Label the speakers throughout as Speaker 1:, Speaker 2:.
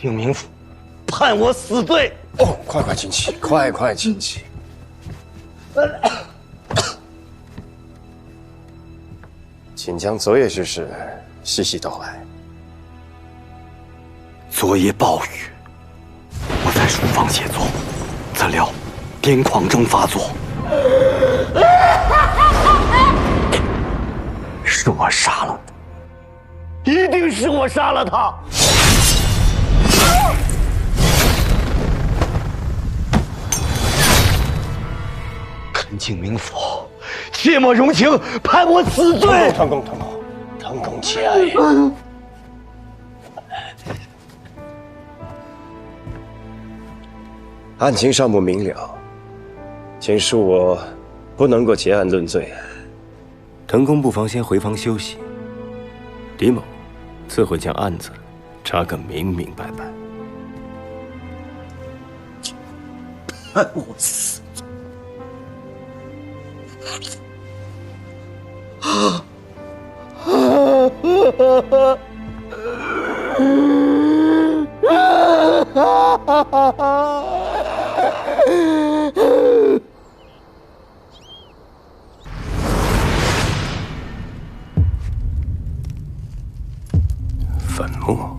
Speaker 1: 清明府判我死罪。
Speaker 2: 哦，快请起，快请起。请将昨夜之事细细道来。
Speaker 1: 昨夜暴雨，我在书房写作，怎料癫狂症发作，是我杀了他，一定是我杀了他。恳请明府切莫容情，判我死罪。
Speaker 2: 唐公节哀。案情尚不明了，请恕我不能够结案论罪。
Speaker 3: 滕公不妨先回房休息，李某自会将案子查个明明白白。
Speaker 1: 判我死罪！
Speaker 3: 粉末，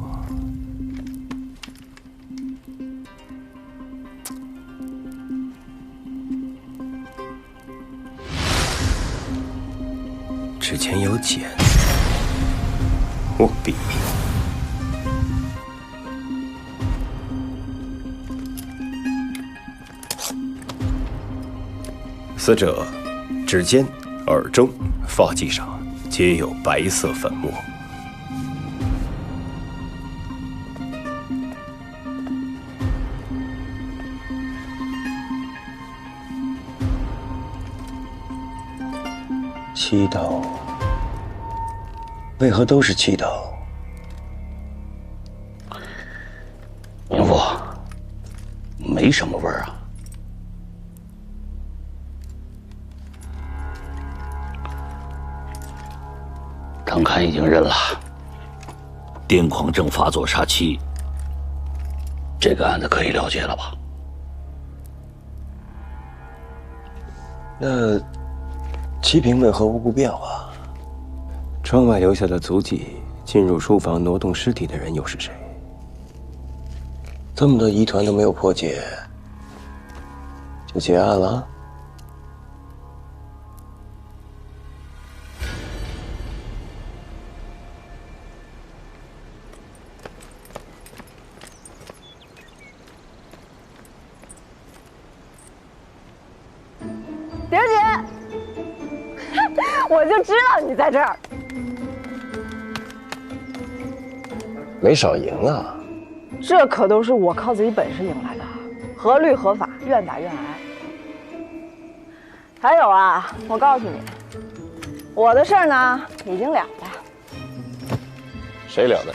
Speaker 3: 之前有碱，握笔。死者指尖、耳中、发髻上皆有白色粉末。
Speaker 2: 七刀，为何都是七刀？
Speaker 1: 明府，没什么味儿啊。张堪已经认了，癫狂症发作杀妻，这个案子可以了结了吧？
Speaker 2: 那七平为何无故变化？
Speaker 3: 窗外留下的足迹，进入书房挪动尸体的人又是谁？
Speaker 2: 这么多疑团都没有破解，就结案了？
Speaker 4: 蝶儿姐，我就知道你在这儿。
Speaker 2: 没少赢啊！
Speaker 4: 这可都是我靠自己本事赢来的，合律合法，愿打愿挨。还有啊，我告诉你，我的事儿呢已经了了。
Speaker 2: 谁了的？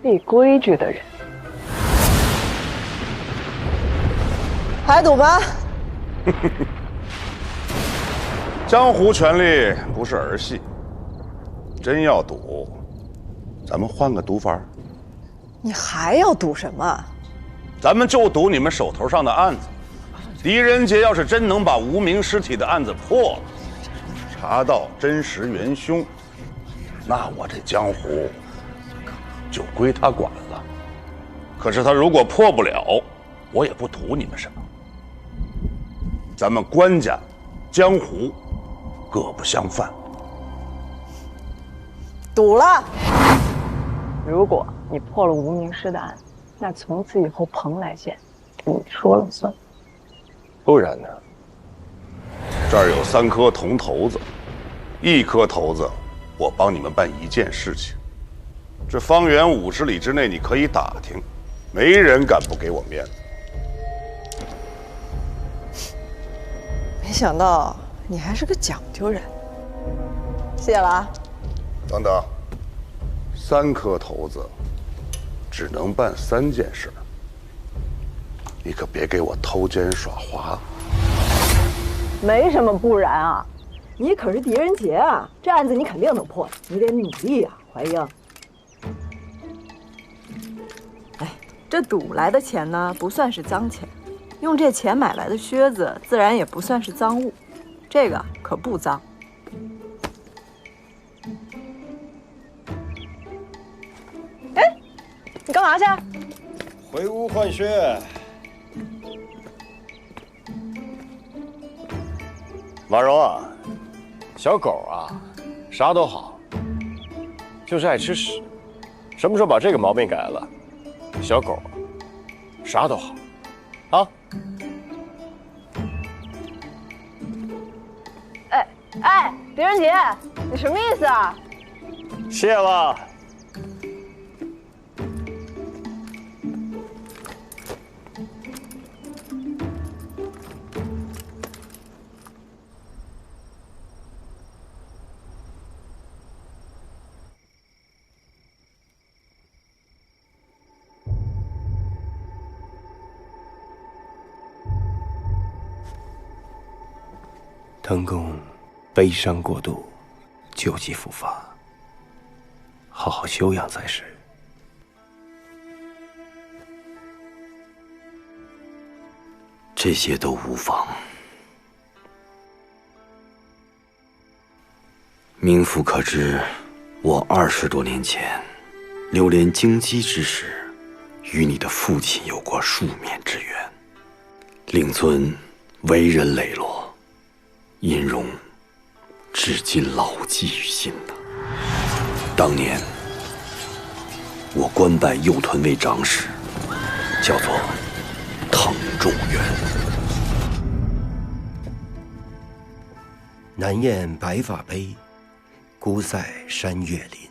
Speaker 4: 立规矩的人。还赌吗？
Speaker 5: 江湖权力不是儿戏，真要赌，咱们换个赌法。
Speaker 4: 你还要赌什么？
Speaker 5: 咱们就赌你们手头上的案子。狄仁杰要是真能把无名尸体的案子破了，查到真实元凶，那我这江湖就归他管了。可是他如果破不了，我也不图你们什么。咱们官家、江湖各不相犯。
Speaker 4: 赌了。如果你破了无名尸的案子，那从此以后蓬莱县你说了算。
Speaker 2: 不然呢？
Speaker 5: 这儿有3颗铜头子，1颗头子我帮你们办一件事情。这方圆50里之内你可以打听，没人敢不给我面子。
Speaker 4: 没想到你还是个讲究人。谢了啊。
Speaker 5: 等等，3颗头子只能办3件事，你可别给我偷奸耍滑。
Speaker 4: 没什么不然啊，你可是狄仁杰啊，这案子你肯定能破，你得努力啊，怀英。这赌来的钱呢，不算是脏钱，用这钱买来的靴子，自然也不算是赃物，这个可不脏。哎，你干嘛去？
Speaker 3: 回屋换靴。马蓉啊，小狗啊，啥都好，就是爱吃屎。什么时候把这个毛病改了，小狗啥都好，啊？
Speaker 4: 哎，狄仁杰，你什么意思啊？
Speaker 3: 谢了。
Speaker 2: 腾公悲伤过度，旧疾复发，好好休养才是。
Speaker 1: 这些都无妨。冥府可知，我20多年前流连京畿之时，与你的父亲有过数面之缘。令尊为人磊落，殷荣至今牢记于心的。当年我官拜右屯卫长史，叫做滕仲元。
Speaker 2: 南雁白发悲，孤塞山岳林。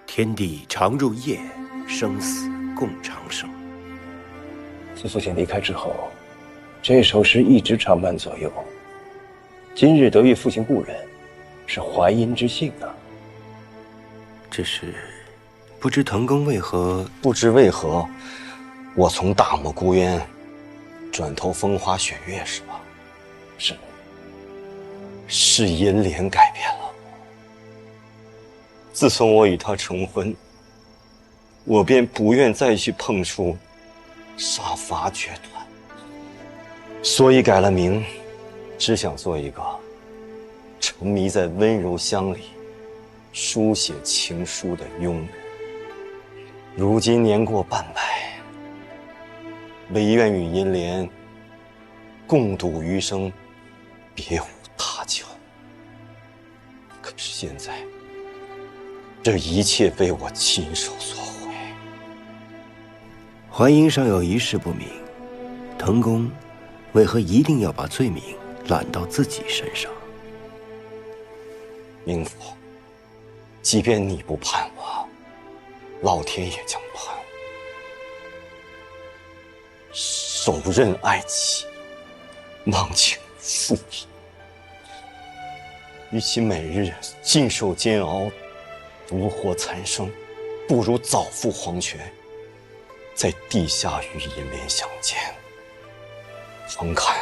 Speaker 2: 天地常入夜，生死共长生。自父亲离开之后，这首诗一直常伴左右。今日得遇父亲故人，是怀殷之幸啊。只是不知腾公为何？
Speaker 6: 不知为何，我从大漠孤烟转投风花雪月是吧？是银莲改变了我。自从我与他成婚，我便不愿再去碰触杀伐决断，所以改了名，只想做一个沉迷在温柔乡里书写情书的庸人。如今年过半百，唯愿与银莲共度余生，别无他求。可是现在，这一切被我亲手所毁。
Speaker 2: 淮阴尚有一事不明，腾公为何一定要把罪名揽到自己身上？
Speaker 6: 冥府，即便你不判我，老天也将判我。手刃爱妻，忘情负义，与其每日尽受煎熬，独活残生，不如早赴黄泉，在地下与银莲相见。诚恳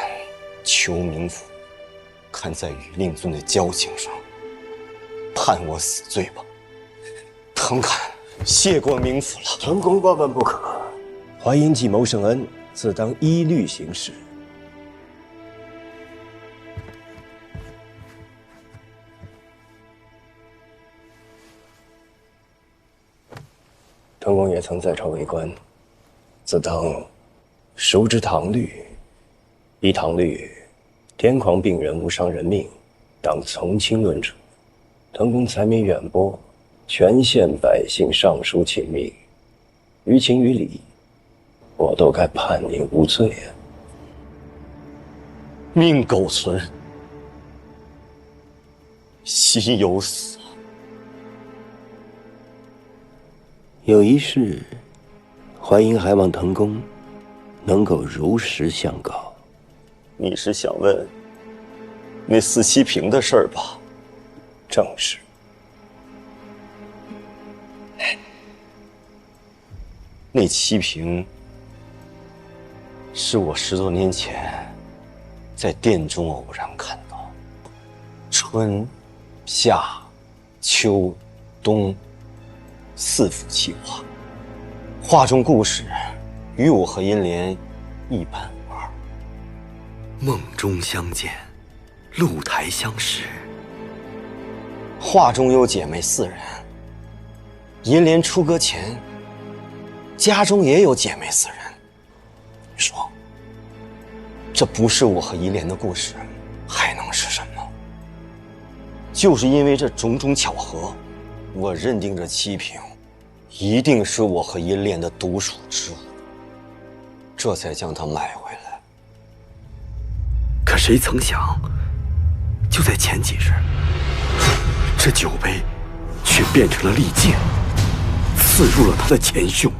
Speaker 6: 求冥府，看在与令尊的交情上，判我死罪吧。诚恳谢过冥府了。
Speaker 2: 腾公万万不可！淮阴既谋圣恩，自当依律行事。腾公也曾在朝为官，自当熟知唐律。依唐律，癫狂病人无伤人命，当从轻论处。腾公才名远播，全县百姓上书请命，于情于理，我都该判您无罪啊！
Speaker 6: 命苟存，心有死。
Speaker 2: 有一事，淮阴还望腾公能够如实相告。
Speaker 6: 你是想问那四七平的事儿吧？
Speaker 2: 正是。
Speaker 6: 那七平是我10多年前在殿中偶然看到，春、夏、秋、冬4幅奇画，画中故事与我和银莲一般无二。
Speaker 1: 梦中相见，露台相识。
Speaker 6: 画中有姐妹4人，银莲出阁前，家中也有姐妹4人。你说，这不是我和银莲的故事，还能是什么？就是因为这种种巧合，我认定这七瓶一定是我和银莲的独属之物，这才将它买回来。
Speaker 1: 可谁曾想，就在前几日，这酒杯却变成了利剑，刺入了他的前胸。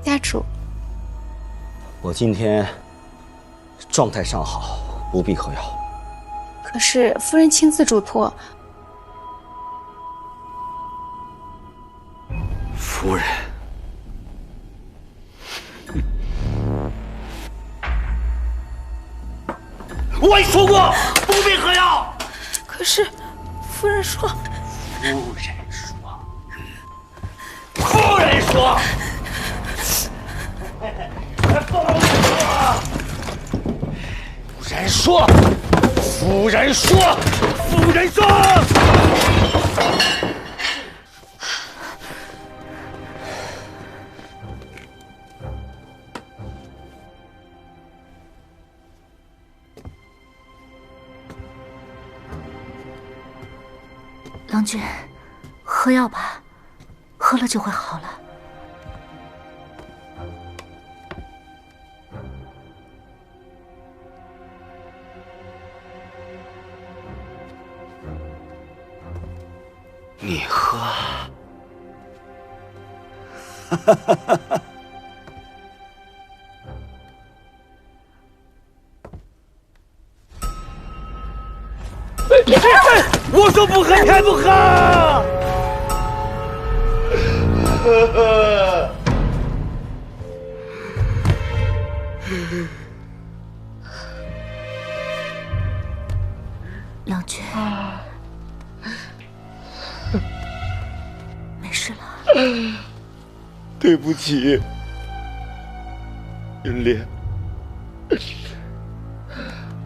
Speaker 7: 家主，
Speaker 6: 我今天状态尚好，不必喝药。
Speaker 7: 可是夫人亲自嘱托。
Speaker 1: 夫人，我已说过不必喝药。
Speaker 7: 可是夫人说，
Speaker 1: 夫人说。夫人说，夫人说。
Speaker 8: 郎君，喝药吧，喝了就会好了。
Speaker 1: 你喝。我说不喝，你还不喝？
Speaker 8: 郎君，没事了。
Speaker 3: 对不起，银莲，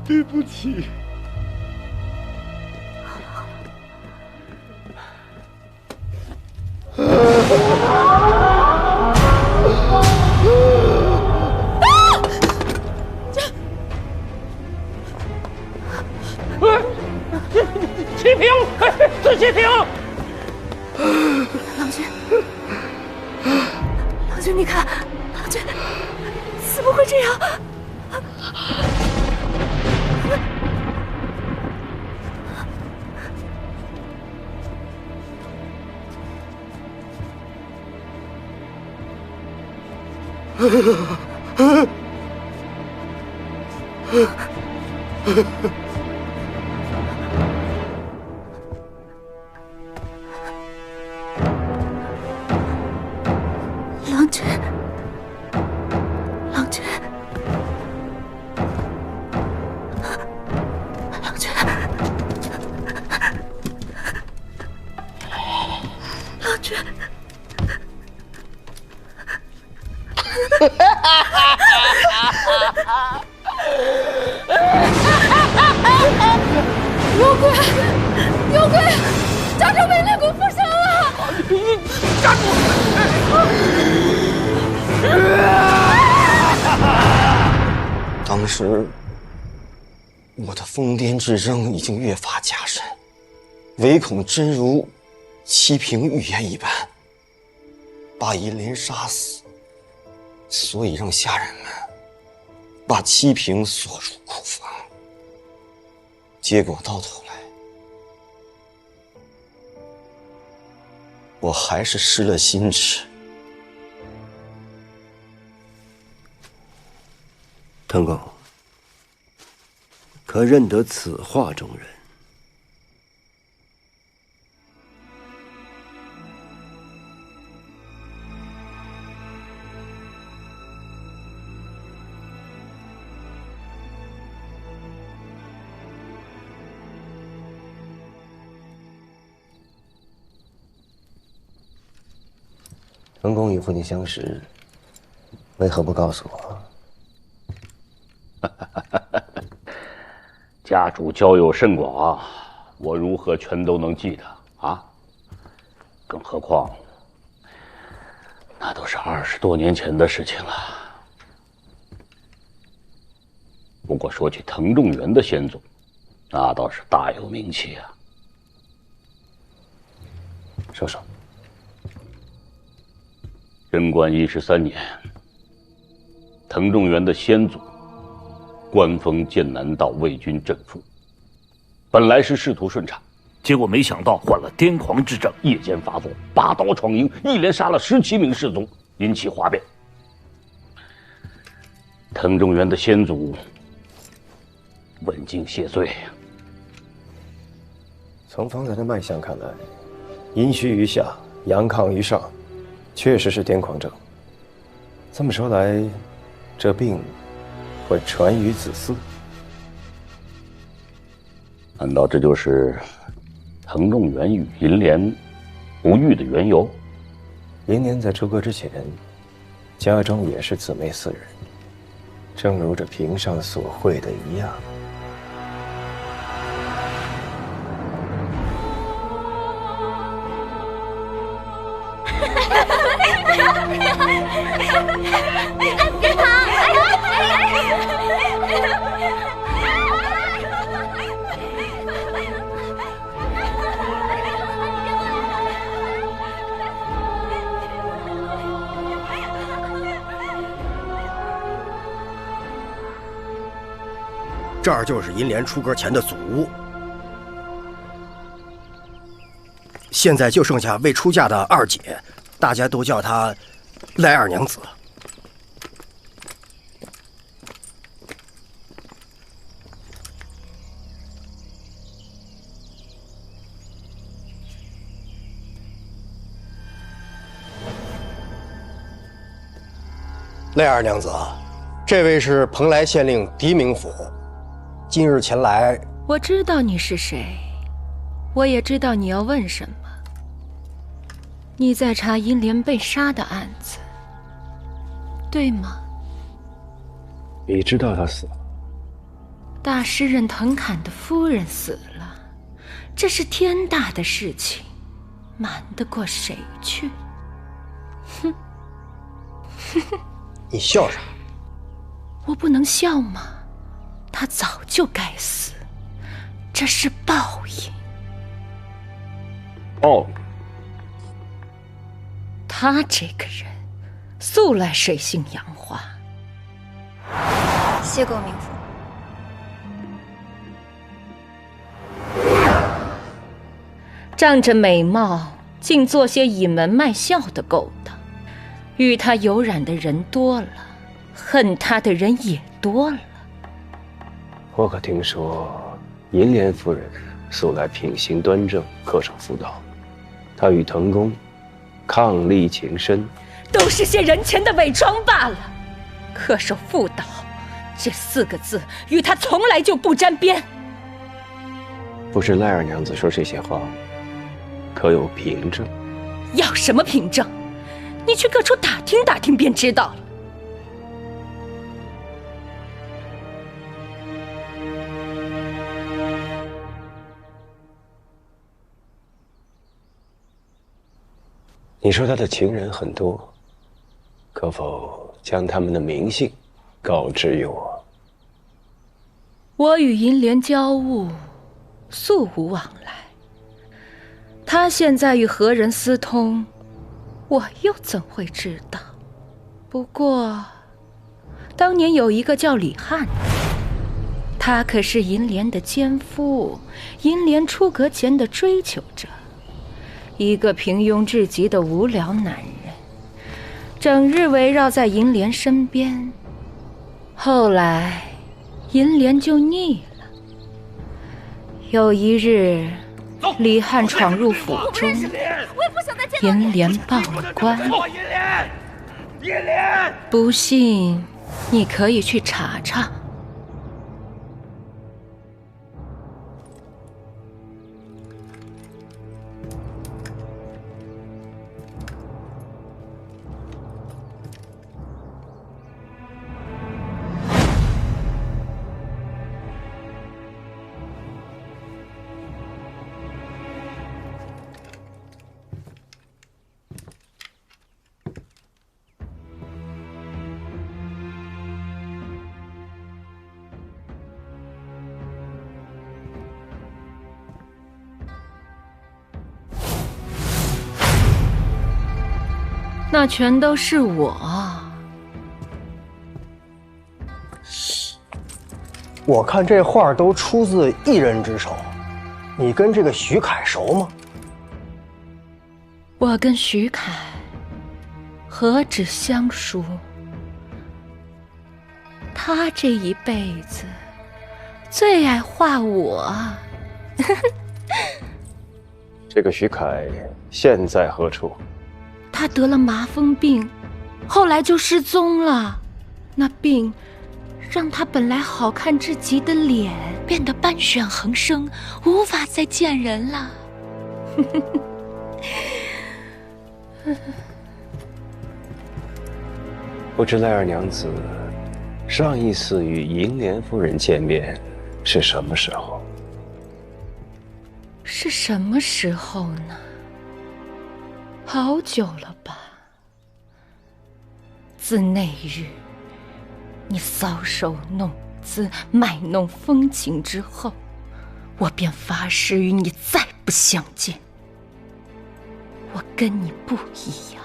Speaker 3: 对不起。
Speaker 9: 齐平，自齐平。
Speaker 8: 郎君，郎君，你看，郎君怎么会这样？郎君，郎君，郎君，郎君。
Speaker 7: 有鬼！有鬼！家中美烈谷附身了！
Speaker 9: 家主！
Speaker 6: 当时我的疯癫之症已经越发加深，唯恐真如七平预言一般，把银莲杀死，所以让下人们把七平锁入库房。结果到头来，我还是失了心智。
Speaker 2: 滕公，可认得此画中人？藤公与父亲相识，为何不告诉我？
Speaker 10: 家主交友甚广，我如何全都能记得啊？更何况，那都是20多年前的事情了。不过说起藤仲元的先祖，那倒是大有名气啊。
Speaker 2: 说说。
Speaker 10: 贞观13年，藤仲元的先祖官封剑南道魏军镇父，本来是仕途顺畅，结果没想到患了癫狂之症，夜间发作，拔刀闯营，一连杀了17名士卒，引起哗变。藤仲元的先祖闻惊谢罪。
Speaker 2: 从方才的脉象看来，阴虚于下，阳亢于上，确实是癫狂症。这么说来，这病会传于子嗣？
Speaker 10: 难道这就是藤仲元与银莲不育的缘由？
Speaker 2: 银莲在出阁之前，家中也是姊妹4人，正如这屏上所绘的一样。
Speaker 7: 别跑！
Speaker 11: 这儿就是银莲出阁前的祖屋，现在就剩下未出嫁的二姐，大家都叫她赖二娘子。赖二娘子，这位是蓬莱县令狄明府，今日前来。
Speaker 12: 我知道你是谁，我也知道你要问什么。你在查银莲被杀的案子，对吗？
Speaker 2: 你知道他死了？
Speaker 12: 大诗人藤侃的夫人死了，这是天大的事情，瞒得过谁去？哼！
Speaker 11: 你笑啥？
Speaker 12: 我不能笑吗？他早就该死，这是报应。
Speaker 10: 报应？
Speaker 12: 他这个人素来水性杨花。
Speaker 13: 谢过冥府。
Speaker 12: 仗着美貌，竟做些倚门卖笑的勾当。与他有染的人多了，恨他的人也多了。
Speaker 2: 我可听说银莲夫人素来品行端正，恪守妇道，她与藤公伉俪情深，
Speaker 12: 都是些人前的伪装罢了。恪守妇道这4个字与他从来就不沾边。
Speaker 2: 不是赖二娘子说这些话，可有凭证？
Speaker 12: 要什么凭证？你去各处打听打听便知道了。
Speaker 2: 你说他的情人很多，可否将他们的名姓告知于我？
Speaker 12: 我与银莲交恶，素无往来。他现在与何人私通，我又怎会知道？不过，当年有一个叫李翰的，他可是银莲的奸夫，银莲出阁前的追求者，一个平庸至极的无聊男人，整日围绕在银莲身边。后来，银莲就腻了。有一日，李翰闯入府中，银莲报了官。不信，你可以去查查。那全都是我。
Speaker 11: 我看这画都出自一人之手，你跟这个徐凯熟吗？
Speaker 12: 我跟徐凯何止相熟，他这一辈子最爱画我。
Speaker 3: 这个徐凯现在何处？
Speaker 12: 他得了麻风病，后来就失踪了。那病让他本来好看至极的脸变得斑旋横生，无法再见人了。
Speaker 2: 不知赖二娘子上一次与银莲夫人见面是什么时候？
Speaker 12: 是什么时候呢？好久了吧。自那日你搔首弄姿、卖弄风情之后，我便发誓与你再不相见。我跟你不一样，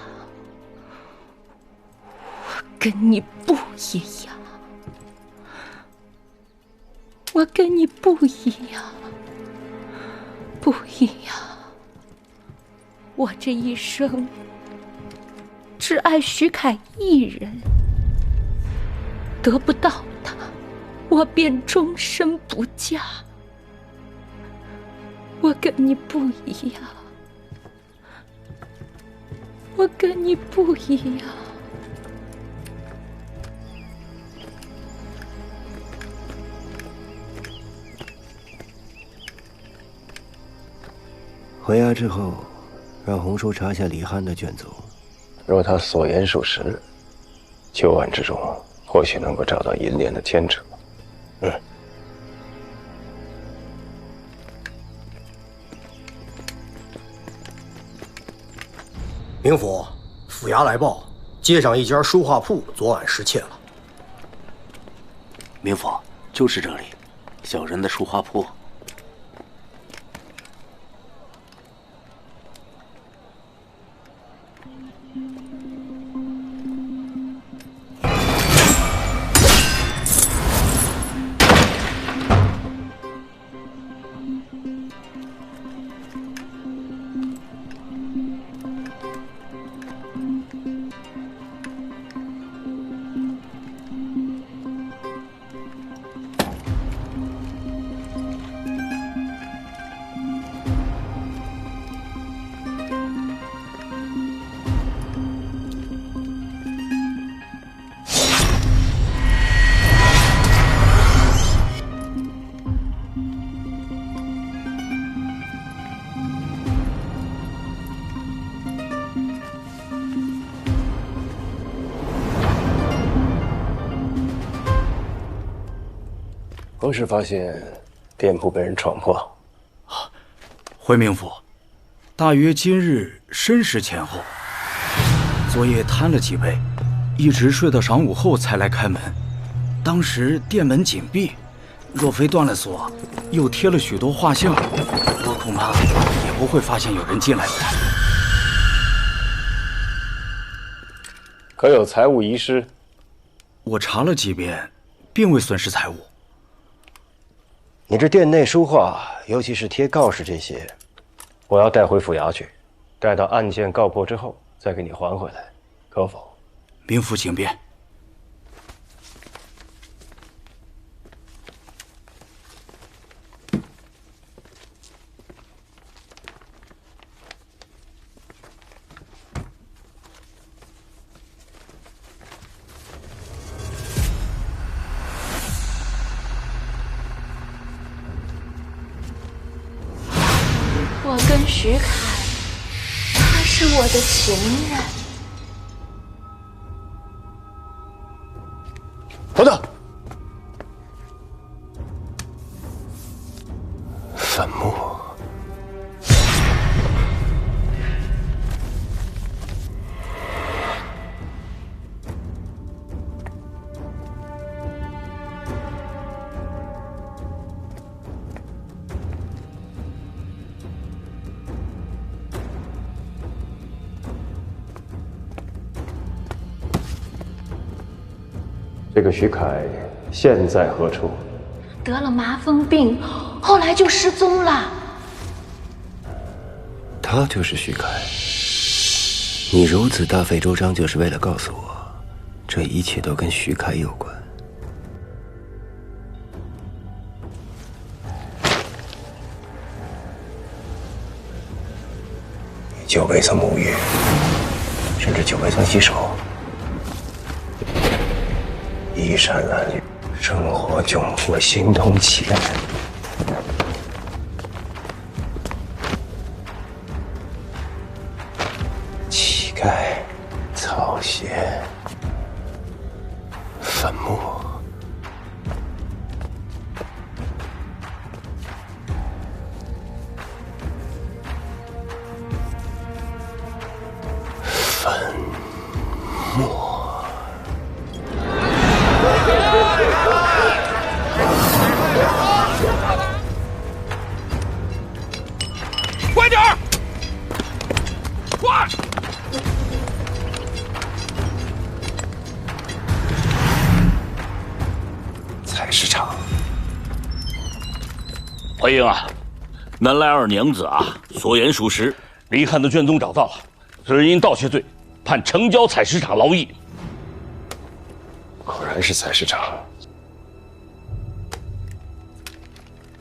Speaker 12: 我跟你不一样，我跟你不一样，不一样。我这一生只爱徐凯一人，得不到他，我便终身不嫁。我跟你不一样，我跟你不一样。
Speaker 2: 回衙之后，让红叔查下李翰的卷宗。
Speaker 3: 若他所言属实，旧案之中或许能够找到银莲的牵扯。
Speaker 11: 明府府衙来报，街上一家书画铺昨晚失窃了。
Speaker 13: 明府，就是这里，小人的书画铺。
Speaker 3: 何时发现店铺被人闯破？
Speaker 14: 回明府，大约今日申时前后。昨夜贪了几杯，一直睡到晌午后才来开门。当时店门紧闭，若非断了锁，又贴了许多画像，我恐怕也不会发现有人进来的。
Speaker 3: 可有财物遗失？
Speaker 14: 我查了几遍，并未损失财物。
Speaker 2: 你这店内书画，尤其是贴告示这些，我要带回府衙去，待到案件告破之后再给你还回来，可否？
Speaker 14: 明府请便。
Speaker 12: 我跟徐凯，他是我的情人。
Speaker 3: 等等，坟墓。这个徐凯现在何处？
Speaker 8: 得了麻风病，后来就失踪了。
Speaker 2: 他就是徐凯。你如此大费周章，就是为了告诉我，这一切都跟徐凯有关。你就未曾沐浴，甚至就未曾洗手，衣衫褴褛，生活窘迫，形同乞丐。乞丐，草鞋，坟墓。坟墓。
Speaker 9: 快点儿！快！
Speaker 2: 菜市场。
Speaker 10: 怀英啊，南来二娘子啊，所言属实，李汉的卷宗找到了，只是因盗窃罪，判城郊采石场劳役。
Speaker 2: 果然是菜市场。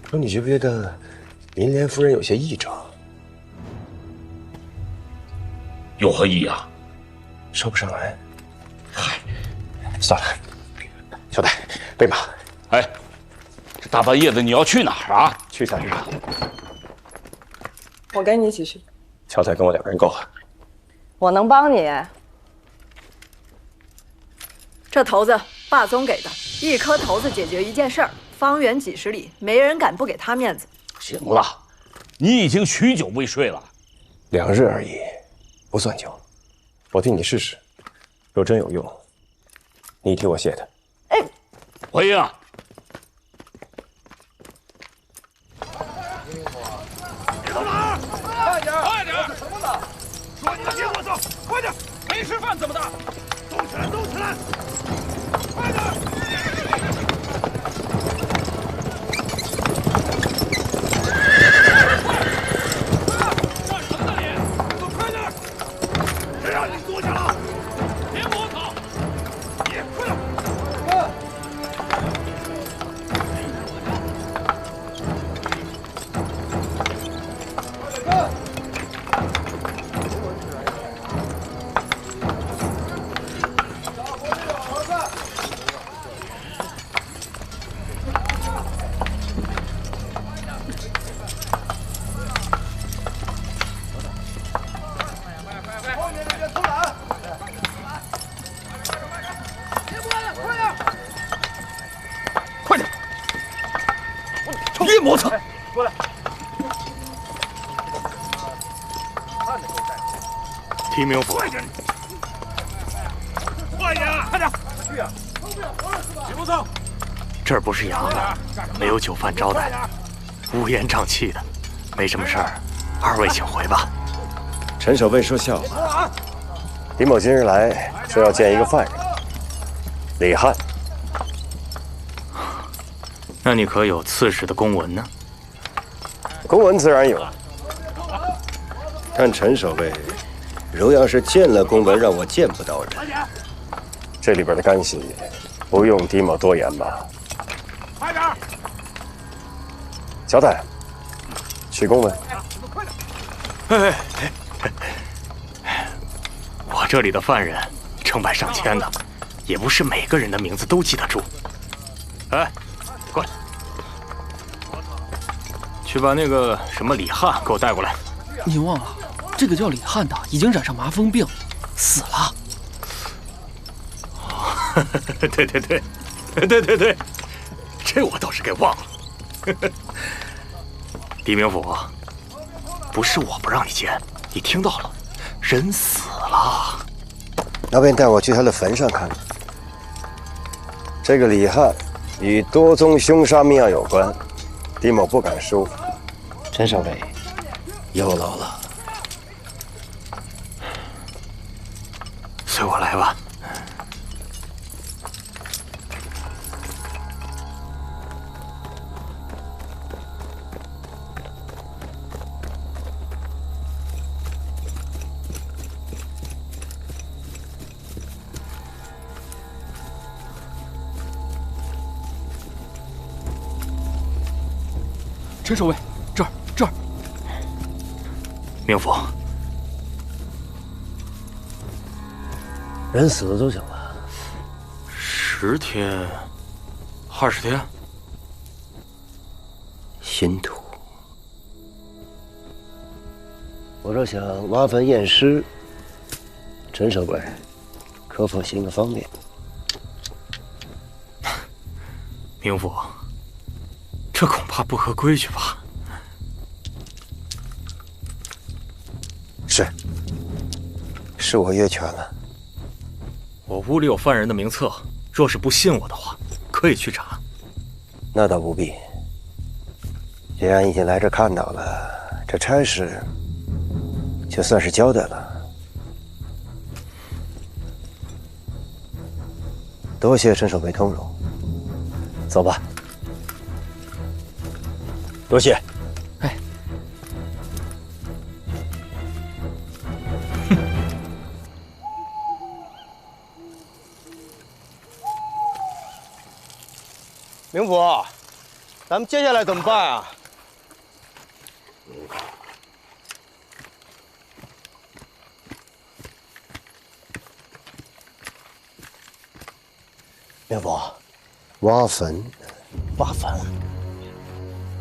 Speaker 2: 说你觉不觉得林莲夫人有些异状？
Speaker 10: 有何异样？
Speaker 2: 说不上来。嗨，算了，小戴，备马。
Speaker 10: 哎，这大半夜的你要去哪儿啊？
Speaker 2: 去菜市场。
Speaker 4: 我跟你一起去。
Speaker 2: 乔彩跟我2个人够了。
Speaker 4: 我能帮你。
Speaker 15: 这骰子霸宗给的，一颗骰子解决一件事儿，方圆几十里没人敢不给他面子。
Speaker 10: 行了，你已经许久未睡了。
Speaker 2: 2日而已，不算久。我替你试试，若真有用，你替我谢他。
Speaker 15: 哎，
Speaker 10: 怀英啊，
Speaker 9: 你走哪儿？快点！快点！什么呢？说你的结果走，快点！没吃饭怎么的？动起来！动起来！快点！
Speaker 14: 磨蹭，
Speaker 9: 过来！
Speaker 14: 提名府，
Speaker 9: 快点！快点！快点！去呀！别磨蹭！
Speaker 14: 这儿不是衙门，没有酒饭招待，乌烟瘴气的，没什么事儿，二位请回吧。
Speaker 2: 陈守卫说笑话。李某今日来说要见一个犯人，李汉。
Speaker 14: 那你可有刺史的公文呢？
Speaker 2: 公文自然有，但陈守卫如要是见了公文，让我见不到人，这里边的干系不用狄某多言吧？
Speaker 9: 快点！
Speaker 2: 乔代，取公文。
Speaker 14: 哎，我这里的犯人成百上千的，也不是每个人的名字都记得住。哎。 过来，去把那个什么李汉给我带过来。
Speaker 16: 你忘了，这个叫李汉的已经染上麻风病，死了。
Speaker 14: 对，这我倒是给忘了。狄明府，不是我不让你见，你听到了，人死了。
Speaker 2: 要不你带我去他的坟上看看。这个李汉。 与多宗凶杀命案有关，狄某不敢疏。陈守卫，有劳了。
Speaker 14: 随我来吧。
Speaker 16: 陈守卫，这儿。
Speaker 14: 明府，
Speaker 11: 人死了多久了
Speaker 14: ？10天，20天。
Speaker 11: 新土。我若想挖坟验尸，陈守卫，可否行个方便？
Speaker 14: 明府，这恐怕不合规矩吧？
Speaker 11: 是我越权了。
Speaker 14: 我屋里有犯人的名册，若是不信我的话，可以去查。
Speaker 11: 那倒不必。既然已经来这看到了，这差事就算是交代了。多谢陈守卫通融，走吧。多谢。
Speaker 2: 明府，咱们接下来怎么办啊？
Speaker 11: 明府，挖坟，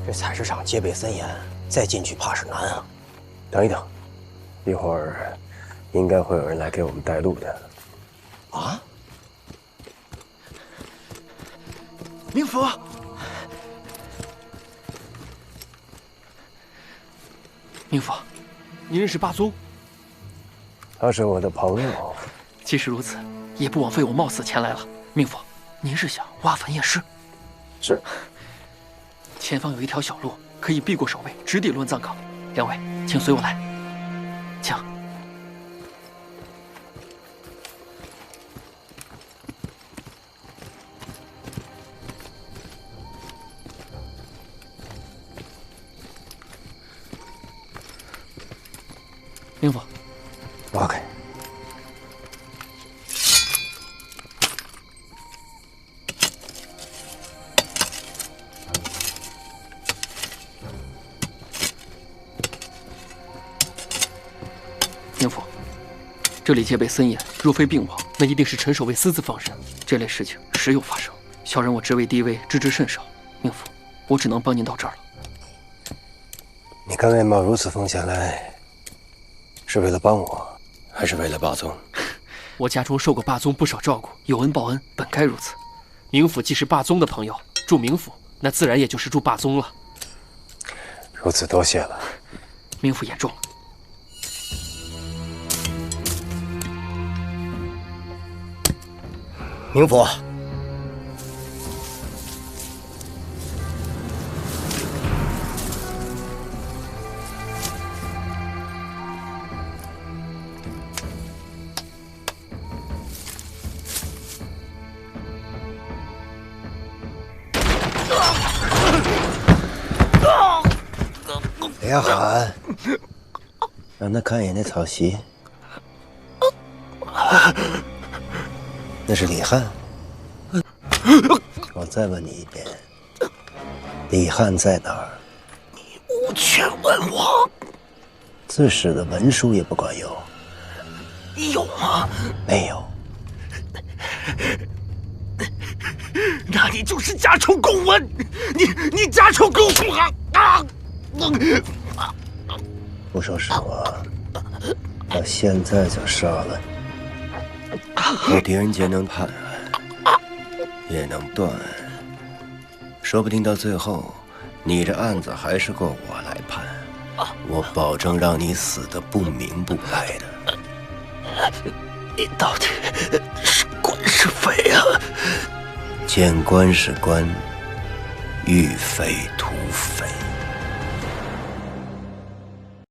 Speaker 11: 这采石场戒备森严，再进去怕是难啊。等一等，一会儿应该会有人来给我们带路的。啊？
Speaker 16: 明府，明府，你认识霸宗？
Speaker 11: 他是我的朋友。
Speaker 16: 即使如此，也不枉费我冒死前来了。明府，您是想挖坟验尸？
Speaker 11: 是。
Speaker 16: 前方有一条小路，可以避过守卫，直抵乱葬岗。两位，请随我来。请。明府，
Speaker 11: 挖开。
Speaker 16: 明府，这里戒备森严，若非病亡，那一定是陈守卫私自放人。这类事情时有发生，小人我职位低微，知之甚少。明府，我只能帮您到这儿了。
Speaker 11: 你甘愿冒如此风险来？是为了帮我，还是为了霸宗？
Speaker 16: 我家中受过霸宗不少照顾，有恩报恩，本该如此。明府既是霸宗的朋友，住明府，那自然也就是住霸宗了。
Speaker 11: 如此多谢了。
Speaker 16: 明府言重了。
Speaker 11: 明府，别喊，让他看一眼那草席。那是李翰。我再问你一遍，李翰在哪儿？
Speaker 9: 你无权问我。
Speaker 11: 自始的文书也不管用。
Speaker 9: 有吗？
Speaker 11: 没有。
Speaker 9: 那你就是家仇共文，你家仇共仇啊！
Speaker 11: 不说实话，我现在就杀了你。我狄仁杰能判案，也能断案，说不定到最后，你这案子还是够我来判。我保证让你死得不明不白的。
Speaker 9: 你到底是官是匪啊？
Speaker 11: 见官是官，遇匪屠匪。